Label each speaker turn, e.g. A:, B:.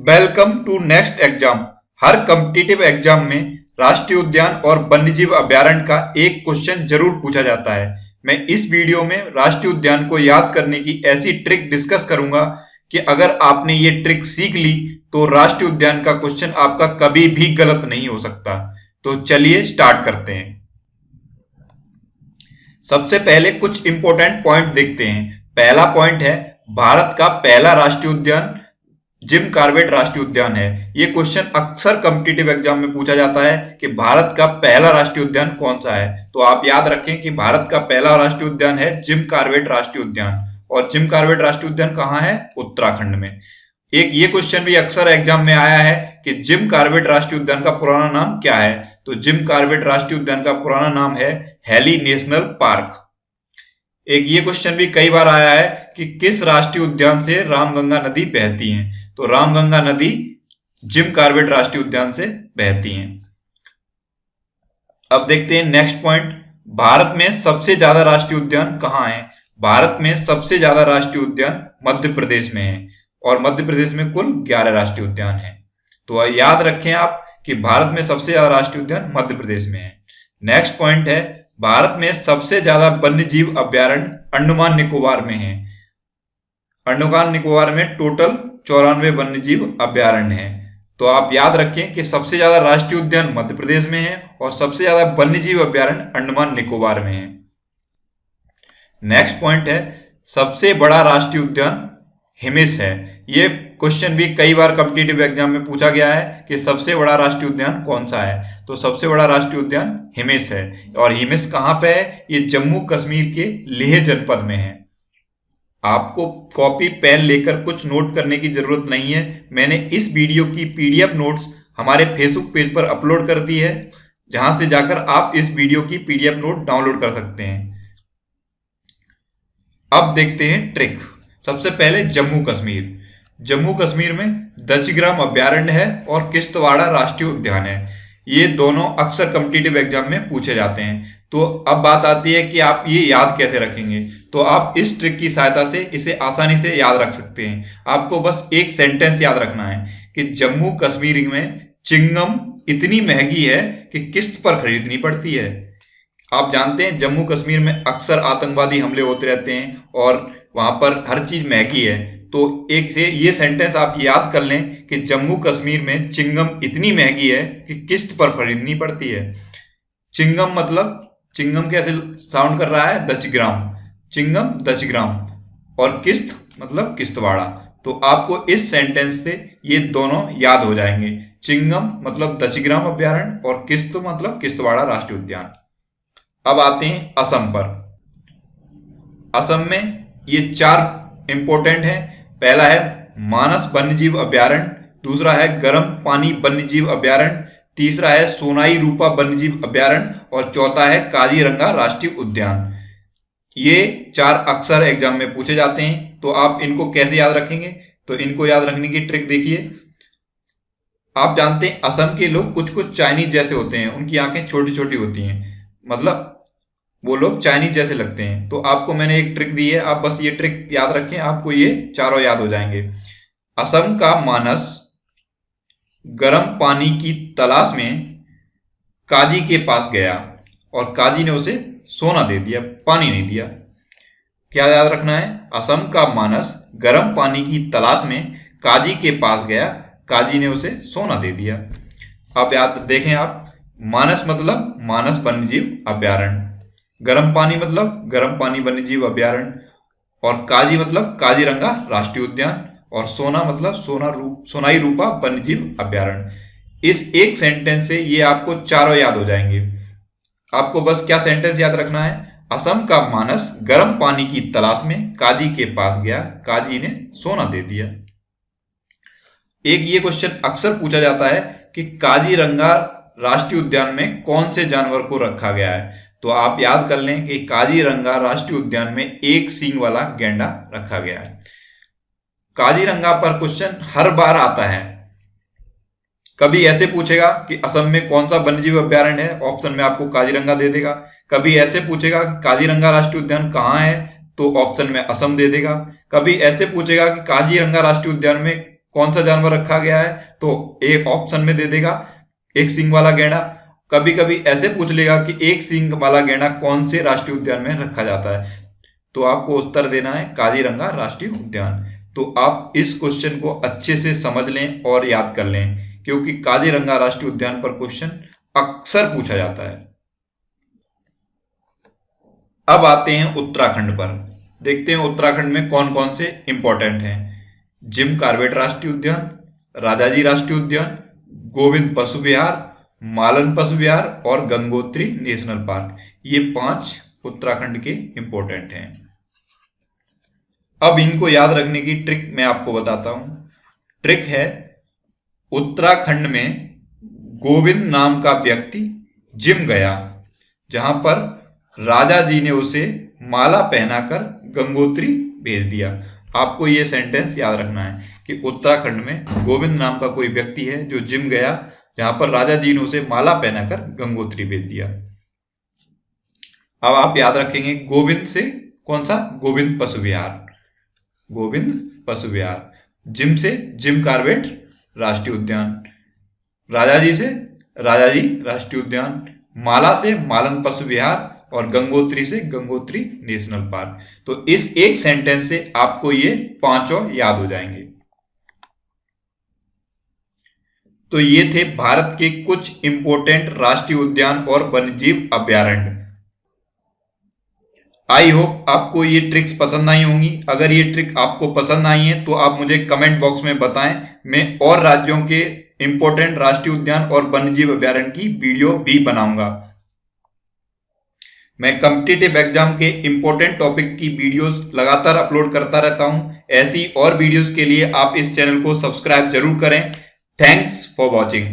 A: Welcome to next exam. हर competitive exam में राष्ट्रीय उद्यान और वन्यजीव अभयारण्य का एक क्वेश्चन जरूर पूछा जाता है। मैं इस वीडियो में राष्ट्रीय उद्यान को याद करने की ऐसी ट्रिक डिस्कस करूंगा कि अगर आपने ये ट्रिक सीख ली तो राष्ट्रीय उद्यान का क्वेश्चन आपका कभी भी गलत नहीं हो सकता। तो चलिए स्टार्ट करते हैं। सबसे पहले कुछ इंपॉर्टेंट पॉइंट देखते हैं। पहला पॉइंट है भारत का पहला राष्ट्रीय उद्यान जिम कॉर्बेट राष्ट्रीय उद्यान है। ये क्वेश्चन अक्सर कॉम्पिटिटिव एग्जाम में पूछा जाता है कि भारत का पहला राष्ट्रीय उद्यान कौन सा है। तो आप याद रखें कि भारत का पहला राष्ट्रीय उद्यान है जिम कॉर्बेट राष्ट्रीय उद्यान। और जिम कॉर्बेट राष्ट्रीय उद्यान कहाँ है? उत्तराखंड में। एक ये क्वेश्चन भी अक्सर एग्जाम में आया है कि जिम कॉर्बेट राष्ट्रीय उद्यान का पुराना नाम क्या है। तो जिम कॉर्बेट राष्ट्रीय उद्यान का पुराना नाम है हेली नेशनल पार्क। एक ये क्वेश्चन भी कई बार आया है कि किस राष्ट्रीय उद्यान से रामगंगा नदी बहती है। तो रामगंगा नदी जिम कॉर्बेट राष्ट्रीय उद्यान से बहती है। अब देखते हैं नेक्स्ट पॉइंट, भारत में सबसे ज्यादा राष्ट्रीय उद्यान कहाँ है। भारत में सबसे ज्यादा राष्ट्रीय उद्यान मध्य प्रदेश में है और मध्य प्रदेश में कुल 11 राष्ट्रीय उद्यान है। तो याद रखें आप कि भारत में सबसे ज्यादा राष्ट्रीय उद्यान मध्य प्रदेश में है। नेक्स्ट पॉइंट है भारत में सबसे ज्यादा वन्यजीव अभयारण्य अंडमान निकोबार में है। अंडमान निकोबार में टोटल 94 वन्यजीव अभयारण्य है। तो आप याद रखें कि सबसे ज्यादा राष्ट्रीय उद्यान मध्य प्रदेश में है और सबसे ज्यादा वन्यजीव अभयारण्य अंडमान निकोबार में है। नेक्स्ट पॉइंट है सबसे बड़ा राष्ट्रीय उद्यान हिमिस है। ये क्वेश्चन भी कई बार कॉम्पिटिटिव एग्जाम में पूछा गया है कि सबसे बड़ा राष्ट्रीय उद्यान कौन सा है। तो सबसे बड़ा राष्ट्रीय उद्यान हिमिस है। और हिमिस कहाँ पे है? ये जम्मू कश्मीर के लेह जनपद में है। आपको कॉपी पेन लेकर कुछ नोट करने की जरूरत नहीं है। मैंने इस वीडियो की पीडीएफ नोट्स हमारे फेसबुक पेज पर अपलोड कर दी है, जहां से जाकर आप इस वीडियो की पीडीएफ नोट डाउनलोड कर सकते हैं। अब देखते हैं ट्रिक। सबसे पहले जम्मू कश्मीर। जम्मू कश्मीर में दचग्राम अभयारण्य है और किश्तवाड़ा राष्ट्रीय उद्यान है। ये दोनों अक्सर कॉम्पिटिटिव एग्जाम में पूछे जाते हैं। तो अब बात आती है कि आप ये याद कैसे रखेंगे। तो आप इस ट्रिक की सहायता से इसे आसानी से याद रख सकते हैं। आपको बस एक सेंटेंस याद रखना है कि जम्मू कश्मीर में चिंगम इतनी महंगी है कि किस्त पर खरीदनी पड़ती है। आप जानते हैं जम्मू कश्मीर में अक्सर आतंकवादी हमले होते रहते हैं और वहां पर हर चीज महंगी है। तो एक से ये सेंटेंस आप याद कर लें कि जम्मू कश्मीर में चिंगम इतनी महंगी है कि किस्त पर खरीदनी पड़ती है। चिंगम मतलब चिंगम कैसे साउंड कर रहा है? दचग्राम। चिंगम दचग्राम और किस्त मतलब किश्तवाड़ा। तो आपको इस सेंटेंस से ये दोनों याद हो जाएंगे। चिंगम मतलब दचग्राम अभयारण्य और किस्त मतलब किश्तवाड़ा राष्ट्रीय उद्यान। अब आते हैं असम पर। असम में ये 4 इंपॉर्टेंट है। पहला है मानस वन्यजीव अभयारण्य, दूसरा है गर्म पानी वन्यजीव अभयारण्य, तीसरा है सोनाई रूपा वन्यजीव अभयारण्य और चौथा है काजीरंगा राष्ट्रीय उद्यान। ये 4 अक्सर एग्जाम में पूछे जाते हैं। तो आप इनको कैसे याद रखेंगे? तो इनको याद रखने की ट्रिक देखिए। आप जानते हैं असम के लोग कुछ कुछ चाइनीज जैसे होते हैं। उनकी आंखें छोटी छोटी होती हैं, मतलब वो लोग चाइनीज जैसे लगते हैं। तो आपको मैंने एक ट्रिक दी है, आप बस ये ट्रिक याद रखें, आपको ये चारों याद हो जाएंगे। असम का मानस गर्म पानी की तलाश में काजी के पास गया और काजी ने उसे सोना दे दिया, पानी नहीं दिया। क्या याद रखना है? असम का मानस गर्म पानी की तलाश में काजी के पास गया, काजी ने उसे सोना दे दिया। अब याद देखें आप, मानस मतलब मानस वन्यजीव अभयारण्य, गर्म पानी मतलब गर्म पानी वन्यजीव अभयारण्य और काजी मतलब काजीरंगा राष्ट्रीय उद्यान और सोना मतलब सोनाई रूपा वन्यजीव अभयारण्य। इस एक सेंटेंस से ये आपको चारों याद हो जाएंगे। आपको बस क्या सेंटेंस याद रखना है? असम का मानस गर्म पानी की तलाश में काजी के पास गया, काजी ने सोना दे दिया। एक ये क्वेश्चन अक्सर पूछा जाता है कि काजीरंगा राष्ट्रीय उद्यान में कौन से जानवर को रखा गया है। तो आप याद कर लें कि काजीरंगा राष्ट्रीय उद्यान में एक सींग वाला गैंडा रखा गया है। काजीरंगा पर क्वेश्चन हर बार आता है। कभी ऐसे पूछेगा कि असम में कौन सा वन्यजीव अभयारण्य है, ऑप्शन में आपको काजीरंगा दे देगा। कभी ऐसे पूछेगा कि काजीरंगा राष्ट्रीय उद्यान कहाँ है, तो ऑप्शन में असम दे देगा। कभी ऐसे पूछेगा कि काजीरंगा राष्ट्रीय उद्यान में कौन सा जानवर रखा गया है, तो एक ऑप्शन में दे देगा एक सींग वाला गैंडा। कभी कभी ऐसे पूछ लेगा कि एक सींग वाला गैंडा कौन से राष्ट्रीय उद्यान में रखा जाता है, तो आपको उत्तर देना है काजीरंगा राष्ट्रीय उद्यान। तो आप इस क्वेश्चन को अच्छे से समझ लें और याद कर लें, क्योंकि काजीरंगा राष्ट्रीय उद्यान पर क्वेश्चन अक्सर पूछा जाता है। अब आते हैं उत्तराखंड पर। देखते हैं उत्तराखंड में कौन कौन से इंपॉर्टेंट हैं। जिम कॉर्बेट राष्ट्रीय उद्यान, राजाजी राष्ट्रीय उद्यान, गोविंद पशु विहार, मालन पशु विहार और गंगोत्री नेशनल पार्क। ये 5 उत्तराखंड के इंपॉर्टेंट हैं। अब इनको याद रखने की ट्रिक मैं आपको बताता हूं। ट्रिक है, उत्तराखंड में गोविंद नाम का व्यक्ति जिम गया, जहां पर राजा जी ने उसे माला पहनाकर गंगोत्री भेज दिया। आपको यह सेंटेंस याद रखना है कि उत्तराखंड में गोविंद नाम का कोई व्यक्ति है जो जिम गया, जहां पर राजा जी ने उसे माला पहनाकर गंगोत्री भेज दिया। अब आप याद रखेंगे गोविंद से कौन सा, गोविंद पशु विहार, गोविंद पशु विहार। जिम से जिम कॉर्बेट राष्ट्रीय उद्यान, राजाजी से राजाजी राष्ट्रीय उद्यान, माला से मालन पशु विहार और गंगोत्री से गंगोत्री नेशनल पार्क। तो इस एक सेंटेंस से आपको ये 5 याद हो जाएंगे। तो ये थे भारत के कुछ इंपोर्टेंट राष्ट्रीय उद्यान और वन्यजीव अभयारण्य। आई होप आपको ये ट्रिक्स पसंद आई होंगी। अगर ये ट्रिक आपको पसंद आई है तो आप मुझे कमेंट बॉक्स में बताएं। मैं और राज्यों के इंपोर्टेंट राष्ट्रीय उद्यान और वन्यजीव अभयारण्य की वीडियो भी बनाऊंगा। मैं कॉम्पिटिटिव एग्जाम के इंपोर्टेंट टॉपिक की वीडियोस लगातार अपलोड करता रहता हूं। ऐसी और वीडियोस के लिए आप इस चैनल को सब्सक्राइब जरूर करें। Thanks for watching.